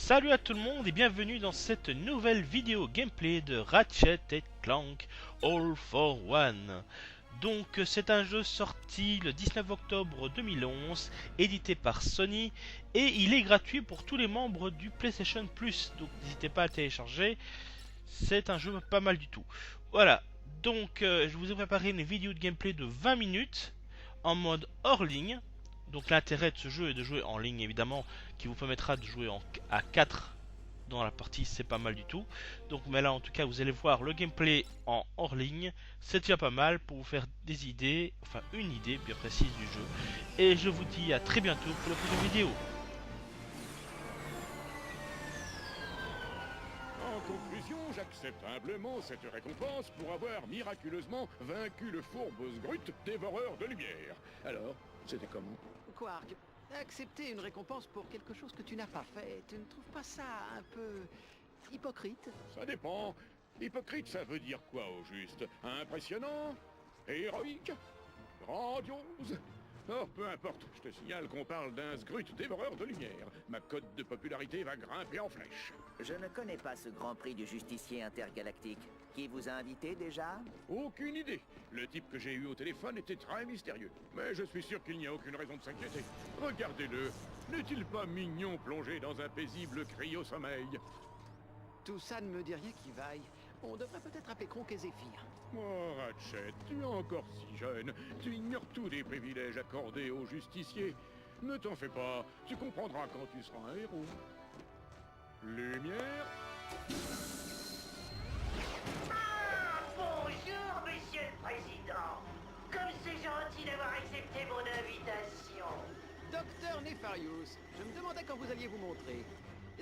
Salut à tout le monde et bienvenue dans cette nouvelle vidéo gameplay de Ratchet et Clank All for One. Donc c'est un jeu sorti le 19 octobre 2011, édité par Sony, et il est gratuit pour tous les membres du PlayStation Plus, donc n'hésitez pas à le télécharger, c'est un jeu pas mal du tout. Voilà, donc je vous ai préparé une vidéo de gameplay de 20 minutes en mode hors ligne. Donc l'intérêt de ce jeu est de jouer en ligne évidemment, qui vous permettra de jouer à 4 dans la partie, c'est pas mal du tout. Donc mais là en tout cas vous allez voir le gameplay en hors ligne, c'est déjà pas mal pour vous faire des idées, enfin une idée bien précise du jeu. Et je vous dis à très bientôt pour la prochaine vidéo. En conclusion, j'accepte humblement cette récompense pour avoir miraculeusement vaincu le fourbe Sgrut, dévoreur de lumière. Alors, c'était comment? Quark, accepter une récompense pour quelque chose que tu n'as pas fait, tu ne trouves pas ça un peu hypocrite? Ça dépend. Hypocrite, ça veut dire quoi au juste? Impressionnant? Héroïque? Grandiose? Oh, peu importe, je te signale qu'on parle d'un Sgrut dévoreur de lumière. Ma cote de popularité va grimper en flèche. Je ne connais pas ce Grand Prix du Justicier intergalactique. Qui vous a invité déjà? Aucune idée. Le type que j'ai eu au téléphone était très mystérieux. Mais je suis sûr qu'il n'y a aucune raison de s'inquiéter. Regardez-le. N'est-il pas mignon plongé dans un paisible cryo-sommeil? Tout ça ne me dit rien qui vaille. On devrait peut-être appeler Kronk et Zéphyr. Oh, Ratchet, tu es encore si jeune. Tu ignores tous les privilèges accordés aux justiciers. Ne t'en fais pas. Tu comprendras quand tu seras un héros. Lumière. Bonjour, Monsieur le Président. Comme c'est gentil d'avoir accepté mon invitation. Docteur Nefarious, je me demandais quand vous alliez vous montrer.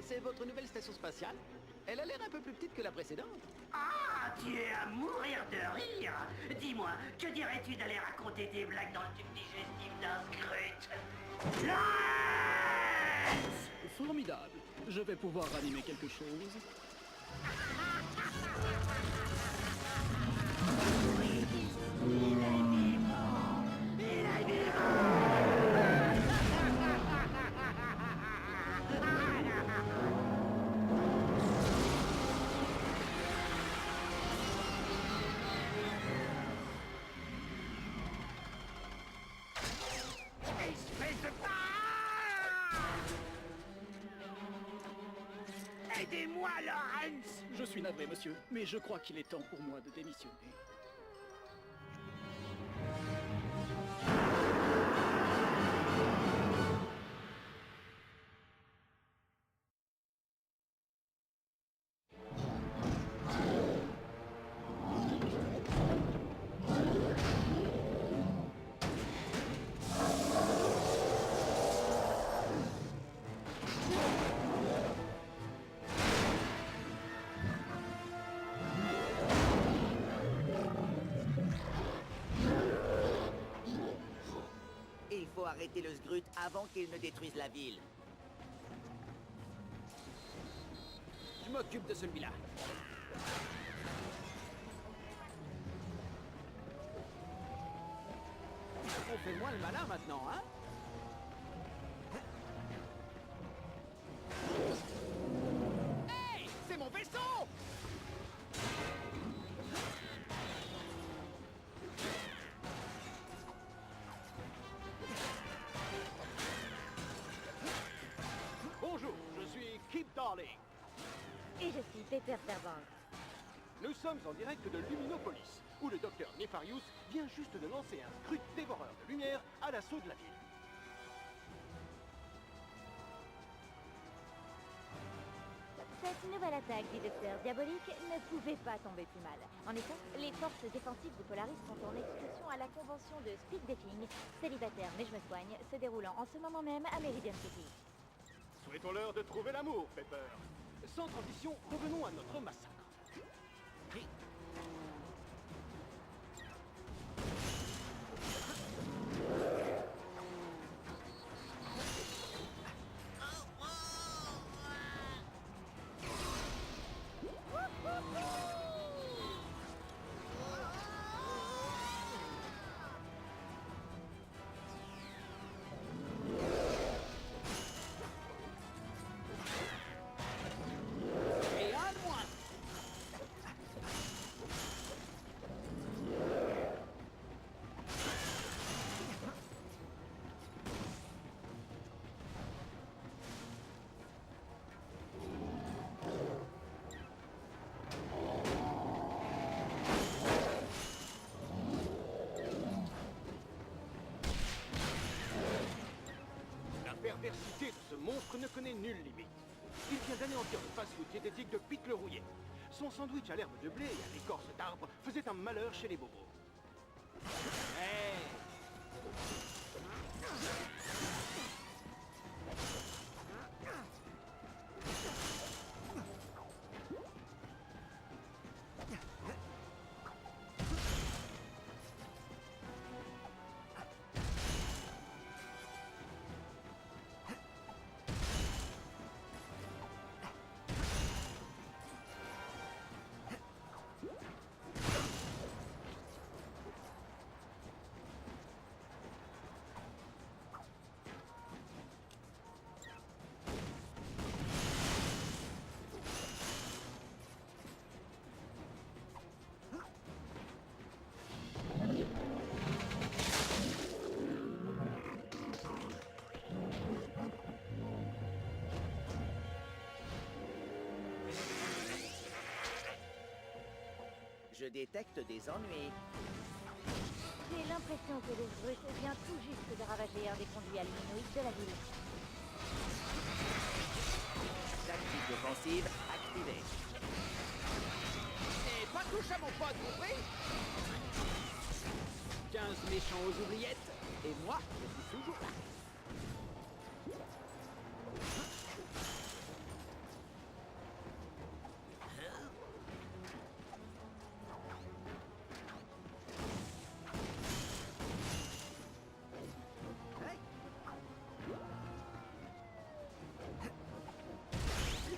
C'est votre nouvelle station spatiale? Elle a l'air un peu plus petite que la précédente. Ah, tu es à mourir de rire. Dis-moi, que dirais-tu d'aller raconter des blagues dans le tube digestif d'un Sgrut? Lance! Formidable. Je vais pouvoir ranimer quelque chose. Espèce de... Aidez-moi, Lawrence! Je suis navré, monsieur, mais je crois qu'il est temps pour moi de démissionner. Il faut arrêter le Sgrut avant qu'il ne détruise la ville. Je m'occupe de celui-là. On fait moins le malin maintenant, hein? Hey! C'est mon vaisseau! Bonjour, je suis Kip Darling. Et je suis Peter Fairbanks. Nous sommes en direct de Luminopolis, où le docteur Nefarious vient juste de lancer un Sgrut dévoreur de lumière à l'assaut de la ville. Cette nouvelle attaque du docteur Diabolique ne pouvait pas tomber plus mal. En effet, les forces défensives de Polaris sont en excursion à la convention de speed dating, célibataire mais je me soigne, se déroulant en ce moment même à Meridian City. Souhaitons-leur de trouver l'amour, Pepper. Sans transition, revenons à notre massacre. perversité de ce monstre ne connaît nulle limite. Il vient d'anéantir le fast-food diététique de Pete le Rouillé. Son sandwich à l'herbe de blé et à l'écorce d'arbre faisait un malheur chez les bobos. Hey. Je détecte des ennuis. J'ai l'impression que le Zgrut vient tout juste de ravager un des conduits aluminoïdes de la ville. Tactique offensive activée. Et pas touche à mon pote, compris? 15 méchants aux oubliettes, et moi, je suis toujours là.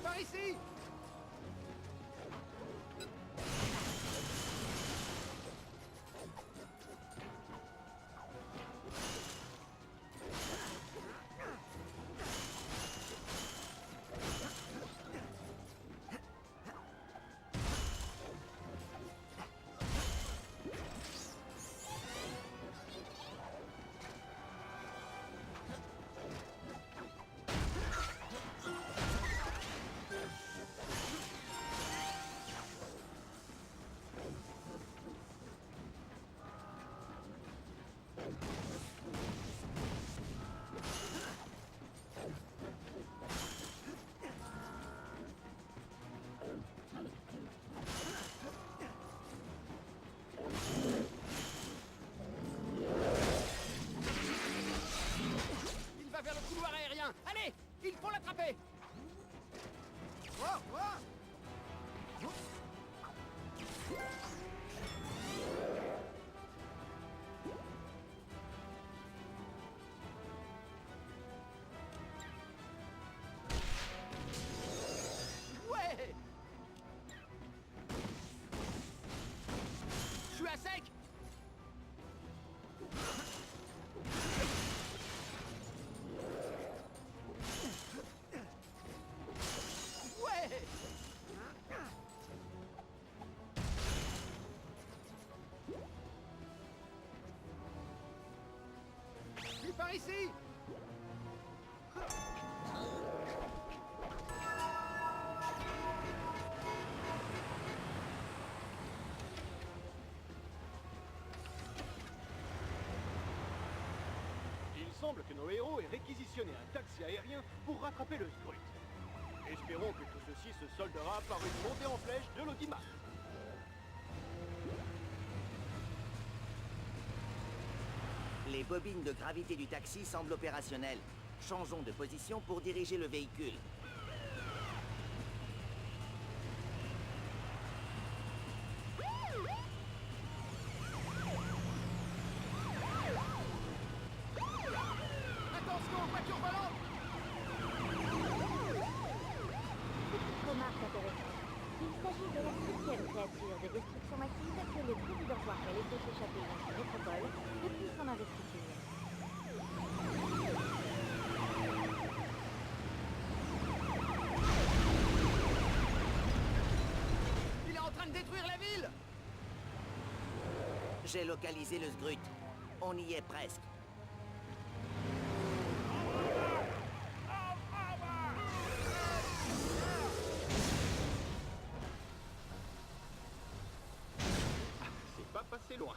Par ici! Vers le couloir aérien. Allez, il faut l'attraper. Ouais. Je suis à sec. Par ici! Il semble que nos héros aient réquisitionné un taxi aérien pour rattraper le Zgrut. Espérons que tout ceci se soldera par une montée en flèche de l'audimat. Les bobines de gravité du taxi semblent opérationnelles. Changeons de position pour diriger le véhicule. Attention, voiture volante! Remarque intéressante. Il s'agit de la 6e créature de destruction massive que le président Quark a laissé s'échapper dans sa métropole depuis son investiture. Il est en train de détruire la ville! J'ai localisé le Zgrut. On y est presque. C'est pas passé loin.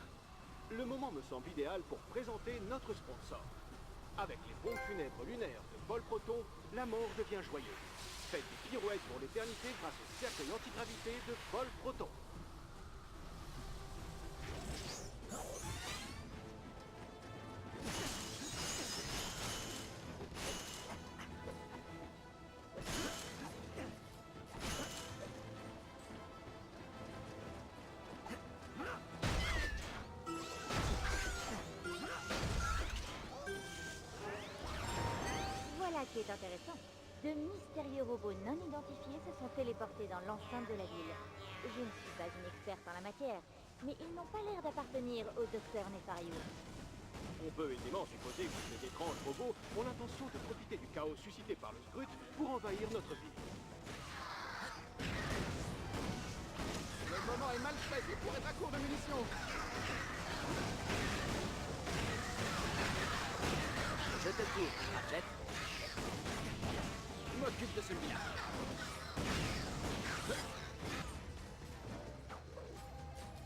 Le moment me semble idéal pour présenter notre sponsor. Avec les pompes funèbres lunaires de Paul Proton, la mort devient joyeuse. Faites des pirouettes pour l'éternité grâce au cercueil antigravité de Paul Proton. Voilà qui est intéressant. De mystérieux robots non identifiés se sont téléportés dans l'enceinte de la ville. Je ne suis pas une experte en la matière, mais ils n'ont pas l'air d'appartenir au docteur Nefarious. On peut aisément supposer que ces étranges robots ont l'intention de profiter du chaos suscité par le Skrut pour envahir notre ville. Le moment est mal choisi pour être à court de munitions. Je te cours, Ratchet. Je m'occupe de celui-là.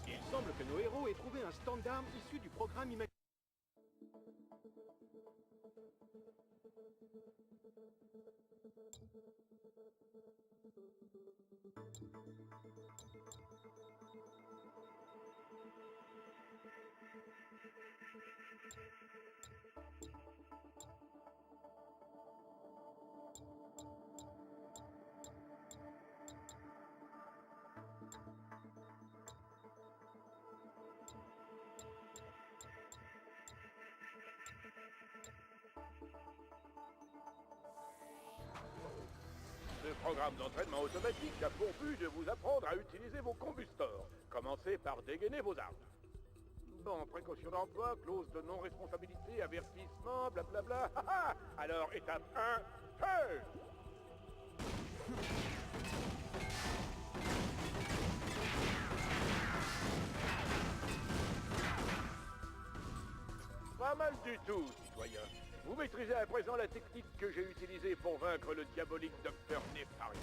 Il semble que nos héros aient trouvé un stand d'armes issu du programme imaginaire. Ce programme d'entraînement automatique a pour but de vous apprendre à utiliser vos combustors. Commencez par dégainer vos armes. Bon, précaution d'emploi, clause de non-responsabilité, avertissement, blablabla. Alors, étape 1, feu! Pas mal du tout, citoyen. Vous maîtrisez à présent la technique que j'ai utilisée pour vaincre le diabolique Docteur Nefarious.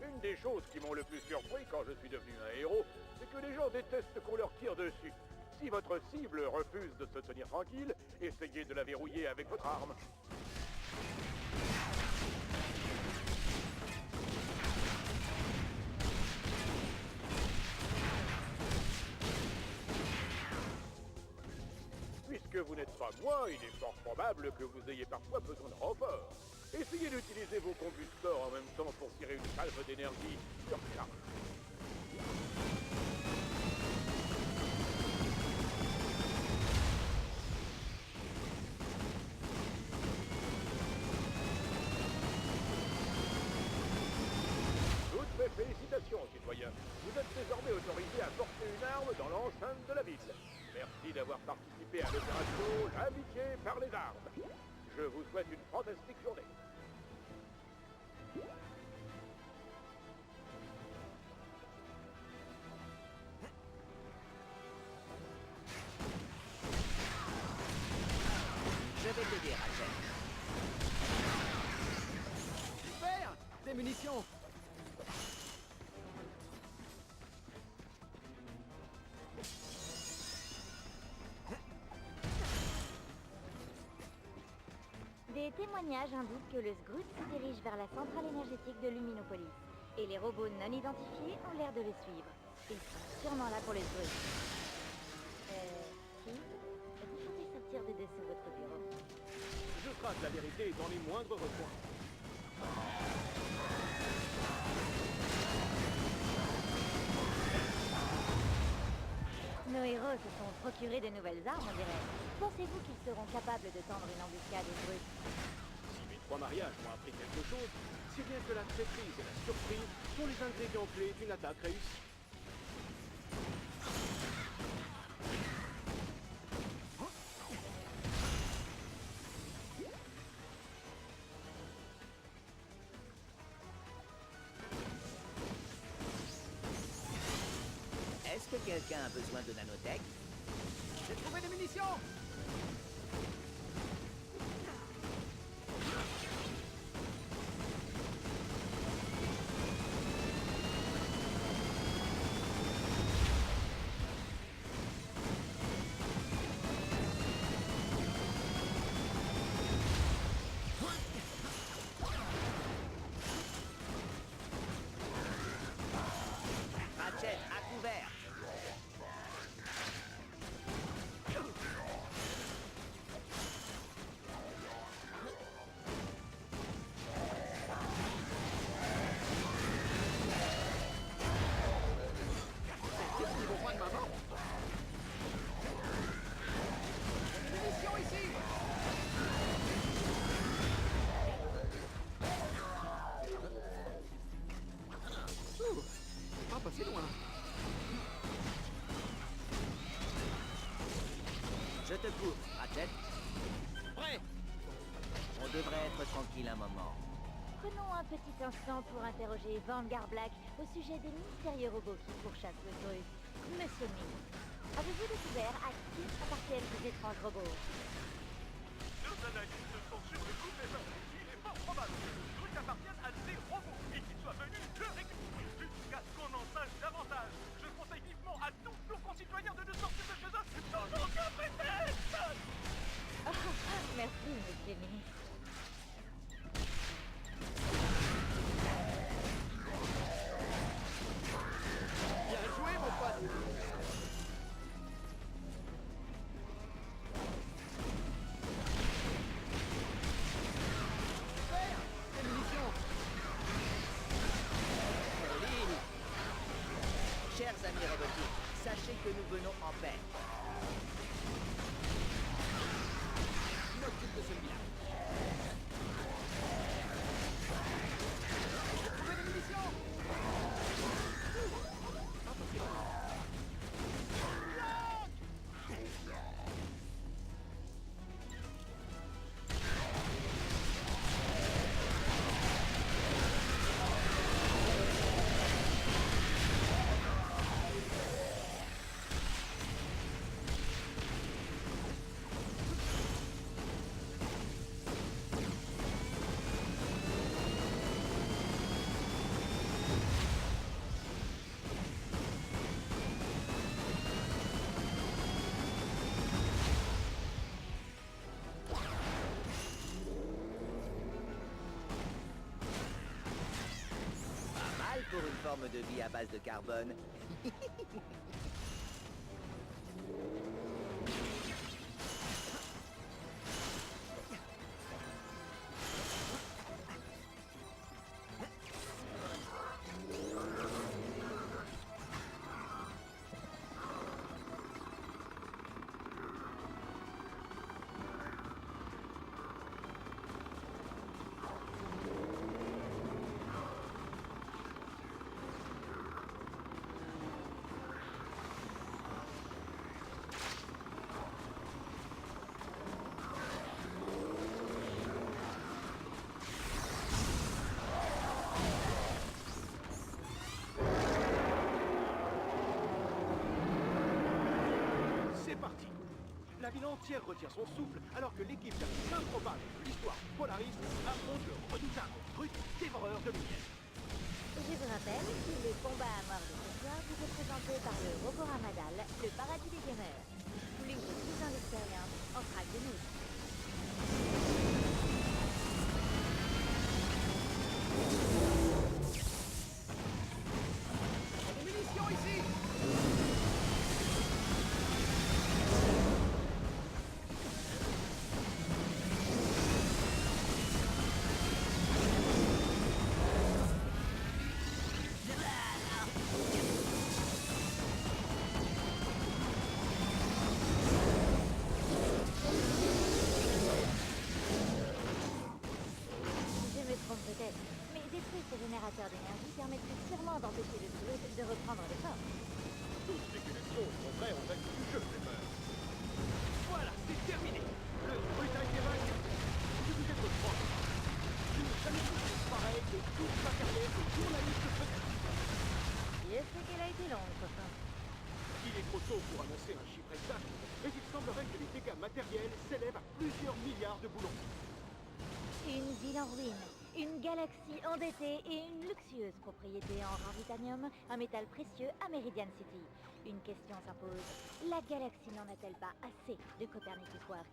Une des choses qui m'ont le plus surpris quand je suis devenu un héros, c'est que les gens détestent qu'on leur tire dessus. Si votre cible refuse de se tenir tranquille, essayez de la verrouiller avec votre arme. Puisque vous n'êtes pas moi, il est fort probable que vous ayez parfois besoin de renfort. Essayez d'utiliser vos combustors en même temps pour tirer une salve d'énergie sur ça. Toutes mes félicitations, citoyens. Vous êtes désormais autorisés à porter une arme dans l'enceinte de la ville. Merci d'avoir participé à l'opération L'amitié par les armes. Je vous souhaite une fantastique journée. Je vais t'aider, Ratchet. Super! Des munitions! Des témoignages indiquent que le Skrut se dirige vers la centrale énergétique de Luminopolis. Et les robots non identifiés ont l'air de le suivre. Ils sont sûrement là pour le Skrut. Qui? Vous pouvez sortir de dessous votre bureau. Je trace la vérité dans les moindres recoins. Nos héros se sont procurés de nouvelles armes, on dirait. Pensez-vous qu'ils seront capables de tendre une embuscade aux Skrut? Si mes 3 mariages m'ont appris quelque chose, c'est bien que la traîtrise et la surprise sont les ingrédients clés d'une attaque réussie. Est-ce que quelqu'un a besoin de nanotech? J'ai trouvé des munitions! Je te couvre, Ratchet. Prêt. On devrait être tranquille un moment. Prenons un petit instant pour interroger Vanguard Black au sujet des mystérieux robots qui pourchassent le Grut. Monsieur le ministre, avez-vous découvert à qui appartiennent ces étranges robots? Nos analyses sont sur le coup, mais il est fort probable que le truc appartienne à des robots et qu'ils soient venus le récupérer. Jusqu'à ce qu'on en sache davantage, je conseille vivement à tous nos concitoyens de nous sortir de chez eux sans aucun prétexte. Merci, monsieur le ministre. Bien joué, mon pote. Super. Des munitions. Ligne. Chers amis robotiques, sachez que nous venons en paix. Je m'occupe de celui-là. J'ai trouvé des munitions. Pour une forme de vie à base de carbone. La ville entière retient son souffle alors que l'équipe la plus improbable de l'histoire Polaris affronte le redoutable Grut, dévoreur de lumière. Je vous rappelle que le combat à mort de ce soir vous est présenté par le robot Ramadal, le paradis des gamers. Plus de 12 ans d'expérience en track de nous. Des munitions ici. Peut-être, mais détruire ce générateur d'énergie permettrait sûrement d'empêcher le Grut de reprendre les forces. Toute spéculation est contraire aux règles du jeu, Pepper. Voilà, c'est terminé. Le Grut a été vaincu. Je vous êtes proche. Je n'ai jamais vu pareil de toute ma carrière de journaliste secret. Dieu sait qu'elle a été longue, copain. Il est trop tôt pour annoncer un chiffre exact, mais il semblerait que les dégâts matériels s'élèvent à plusieurs milliards de boulons. Une ville en ruine, une galaxie endettée et une luxueuse propriété en ravitanium, un métal précieux à Meridian City. Une question s'impose. La galaxie n'en a-t-elle pas assez de Copernicus Quark?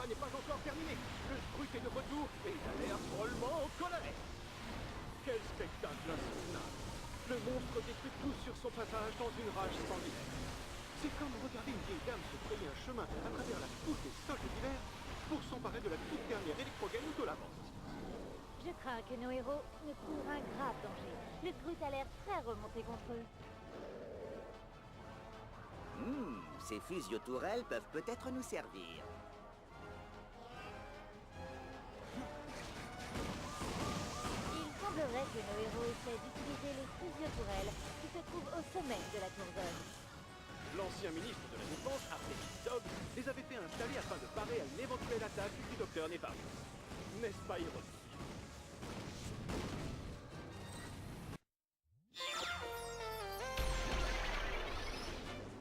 N'est pas encore terminé. Le Grut est de retour et il a l'air drôlement en colère. Quel spectacle insoutenable. Le monstre détruit tout sur son passage dans une rage sanguinaire. C'est comme regarder une vieille dame se frayer un chemin à travers la foule des soldes d'hiver pour s'emparer de la toute dernière électrogame de la vente. Je crains que nos héros ne courent un grave danger. Le Grut a l'air très remonté contre eux. Ces fusio-tourelles peuvent peut-être nous servir. Il semblerait que nos héros essaient d'utiliser les fusio-tourelles qui se trouvent au sommet de la tour zone. L'ancien ministre de la Défense, Artemis Dog, les avait fait installer afin de parer à une éventuelle attaque du docteur Nefarious. N'est-ce pas ironique?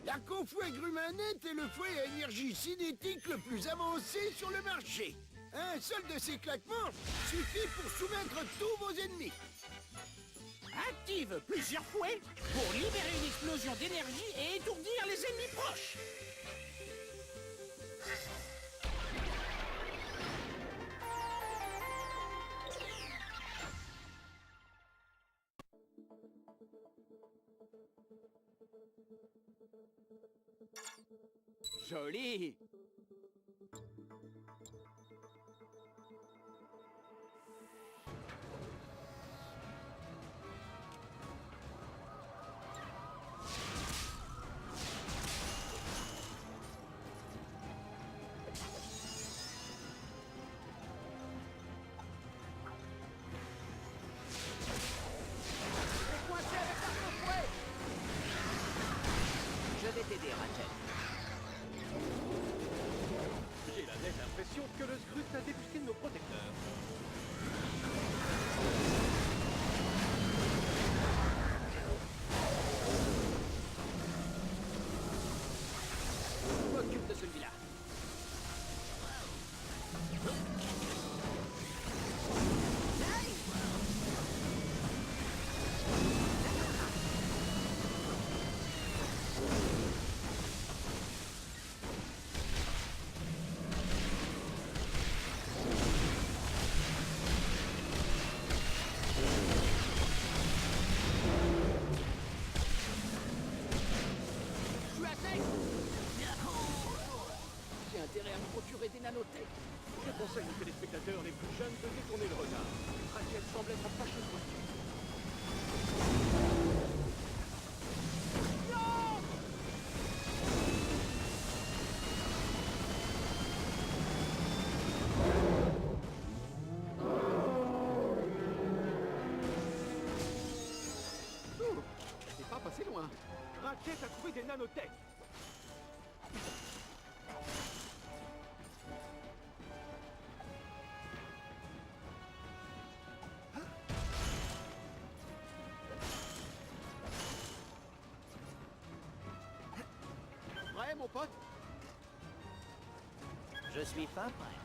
La Confouet Grumanette est le fouet à énergie cinétique le plus avancé sur le marché. Un seul de ces claquements suffit pour soumettre tous vos ennemis. Active plusieurs fouets pour libérer une explosion d'énergie et étourdir les ennemis proches. Joli. Je vais t'aider, Ratchet. J'ai la nette impression que le Skrut a débusqué nos protecteurs. Je m'occupe de celui-là. J'ai intérêt à me procurer des nanotech. Je conseille aux téléspectateurs les plus jeunes de détourner le regard. Ratchet semble être en fâcheuse posture. C'est pas passé loin. Ratchet a trouvé des nanotech. Prêt, mon pote? Je suis fin prêt.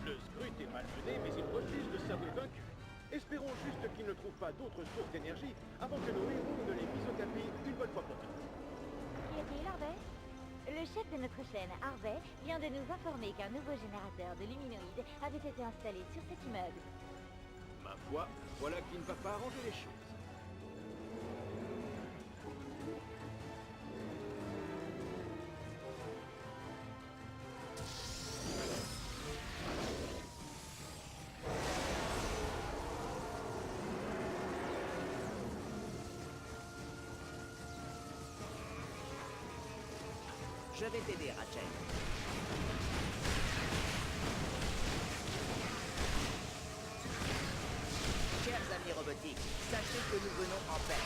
Le Skrut est malmené, mais il refuse de s'avouer vaincu. Espérons juste qu'il ne trouve pas d'autres sources d'énergie avant que nos héros ne les misent au tapis une bonne fois pour toutes. Qu'y a-t-il, Harvey? Le chef de notre chaîne, Harvey, vient de nous informer qu'un nouveau générateur de luminoïdes avait été installé sur cet immeuble. Ma foi, voilà qui ne va pas arranger les choses. Je vais t'aider, Ratchet. Chers amis robotiques, sachez que nous venons en paix.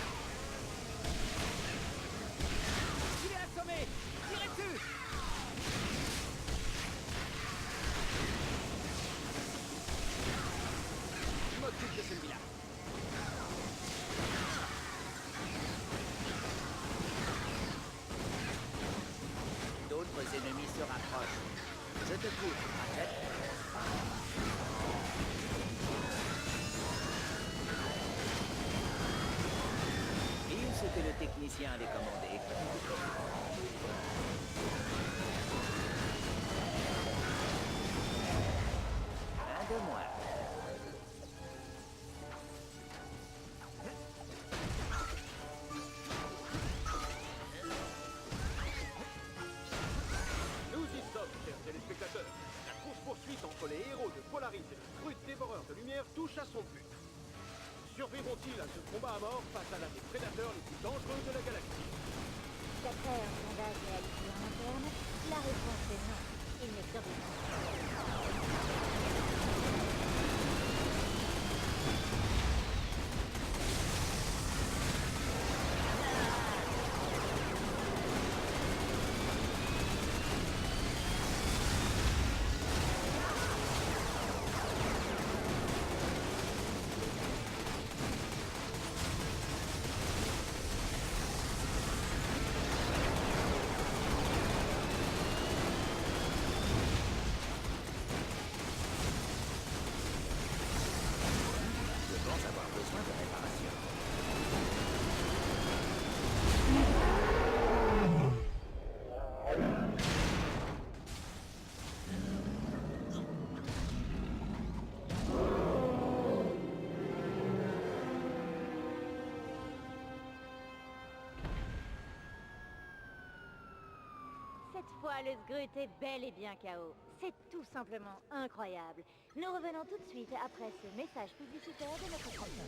Il est assommé! Tirez dessus! Je m'occupe de celui-là. D'autres ennemis se rapprochent. Je te couvre, Ratchet. Dis ce que le technicien avait commandé. Un de moins. Nous y sommes, chers téléspectateurs. La course-poursuite entre les héros de Polaris et le Skrut dévoreur de lumière touche à son but. Survivront-ils à ce combat à mort face à l'un des prédateurs les plus dangereux de la galaxie? D'après un sondage réalisé en interne, la réponse est non. Il ne survit pas. Cette fois, le Sgrut est bel et bien KO. C'est tout simplement incroyable. Nous revenons tout de suite après ce message publicitaire de notre sponsor.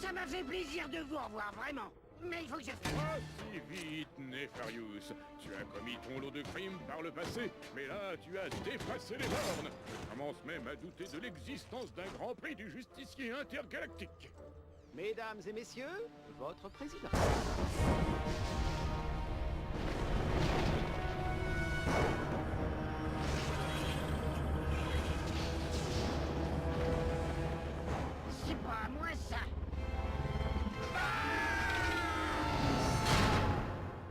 Ça m'a fait plaisir de vous revoir, vraiment. Mais il faut que je... Pas si vite, Nefarius. Tu as commis ton lot de crimes par le passé, mais là, tu as dépassé les bornes. Je commence même à douter de l'existence d'un grand prix du justicier intergalactique. Mesdames et messieurs, votre président. C'est pas à moi, ça.